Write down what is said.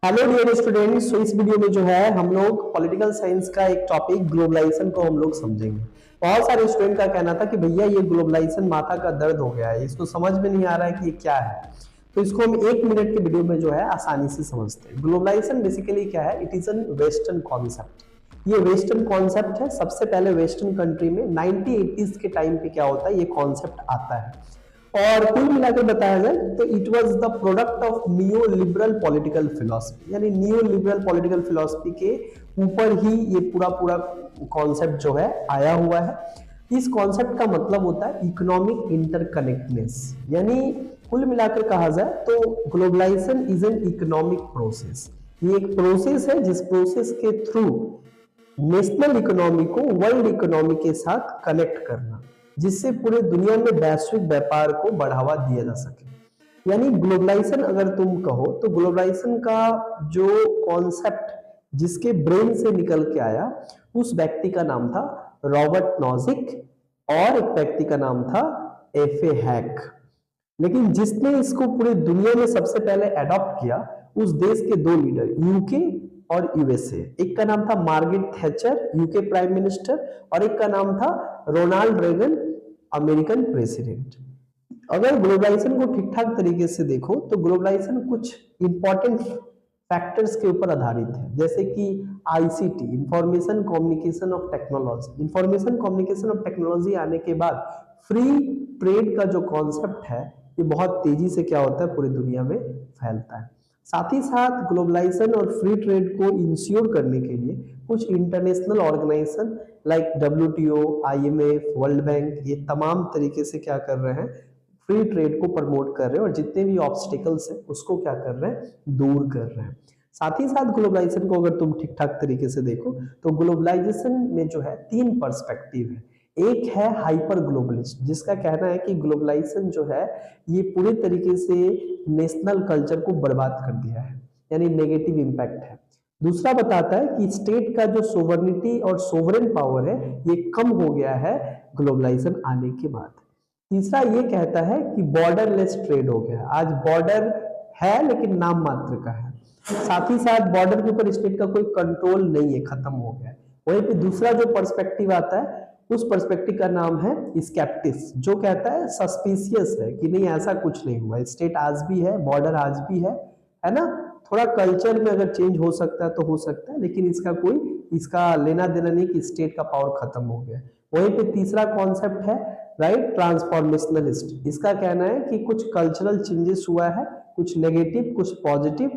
Hello dear students. तो इस video में जो है हम लोग पॉलिटिकल साइंस का एक टॉपिक ग्लोबलाइजेशन को हम लोग समझेंगे। बहुत सारे स्टूडेंट का कहना था कि भैया ये ग्लोबलाइजेशन माथा का दर्द हो गया है, इसको समझ में नहीं आ रहा है कि ये क्या है। तो इसको हम 1 मिनट के वीडियो में जो है आसानी से समझते हैं। ग्लोबलाइजेशन बेसिकली क्या है? It is an western concept. ये वेस्टर्न कॉन्सेप्ट है। सबसे पहले वेस्टर्न कंट्री में 1980s के टाइम पे क्या होता है, ये कॉन्सेप्ट आता है। और कुल मिलाकर बताया जाए तो it was the product of neo liberal political philosophy, यानी नियो लिबरल पॉलिटिकल फिलोसफी के ऊपर ही ये पूरा पूरा कॉन्सेप्ट जो है आया हुआ है। इस कॉन्सेप्ट का मतलब होता है इकोनॉमिक इंटरकनेक्टनेस, यानी कुल मिलाकर कहा जाए तो globalization is an economic process. ये एक प्रोसेस है जिस प्रोसेस के थ्रू नेशनल इकोनॉमी को वर्ल्ड इकोनॉमी के साथ कनेक्ट करना, जिससे पूरे दुनिया में वैश्विक व्यापार को बढ़ावा दिया जा सके। यानी ग्लोबलाइजेशन अगर तुम कहो तो ग्लोबलाइजेशन का जो कॉन्सेप्ट जिसके ब्रेन से निकल के आया उस व्यक्ति का नाम था रॉबर्ट नॉजिक, और एक व्यक्ति का नाम था एफ ए हैक। लेकिन जिसने इसको पूरे दुनिया में सबसे पहले अडॉप्ट किया उस देश के दो लीडर, यूके और यूएसए। एक का नाम था Margaret Thatcher, UK prime minister, और एक का नाम था रोनाल्ड रेगन, अमेरिकन प्रेसिडेंट। अगर ग्लोबलाइजेशन को ठीक ठाक तरीके से देखो तो ग्लोबलाइजेशन कुछ इंपॉर्टेंट फैक्टर्स के ऊपर आधारित है, जैसे कि ICT, information communication of technology. Information communication of technology आने के बाद फ्री ट्रेड का जो कॉन्सेप्ट है ये बहुत तेजी से क्या होता है, पूरी दुनिया में फैलता है। साथ ही साथ ग्लोबलाइजेशन और फ्री ट्रेड को इंश्योर करने के लिए कुछ international organization like WTO, IMF, world bank, ये तमाम तरीके से क्या कर रहे हैं, फ्री ट्रेड को प्रमोट कर रहे हैं और जितने भी ऑब्स्टिकल्स हैं उसको क्या कर रहे हैं, दूर कर रहे हैं। साथ ही साथ ग्लोबलाइजेशन को अगर तुम ठीक ठाक तरीके से देखो तो ग्लोबलाइजेशन में जो है तीन पर्सपेक्टिव है। एक है हाइपर ग्लोबलिस्ट, जिसका कहना है कि ग्लोबलाइजेशन जो है ये पूरे तरीके से नेशनल कल्चर को बर्बाद कर दिया है, यानी नेगेटिव इंपैक्ट है। दूसरा बताता है कि स्टेट का जो सोवरेनिटी और सोवरेन पावर है ये कम हो गया है ग्लोबलाइजेशन आने के बाद। तीसरा ये कहता है कि बॉर्डरलेस ट्रेड हो गया, आज बॉर्डर है लेकिन नाम मात्र का है। साथ ही साथ बॉर्डर के ऊपर स्टेट का कोई कंट्रोल नहीं है, खत्म हो गया है। वहीं पे दूसरा जो पर्सपेक्टिव आता है उस पर्सपेक्टिव का नाम है स्केप्टिक्स, जो कहता है सस्पिशियस है कि नहीं ऐसा कुछ नहीं हुआ, स्टेट आज भी है, बॉर्डर आज भी है ना। थोड़ा कल्चर में अगर चेंज हो सकता है तो हो सकता है, लेकिन इसका लेना देना नहीं कि स्टेट का पावर खत्म हो गया। वहीं पे तीसरा कॉन्सेप्ट है राइट ट्रांसफॉर्मेशनलिस्ट। इसका कहना है कि कुछ कल्चरल चेंजेस हुआ है, कुछ नेगेटिव कुछ पॉजिटिव,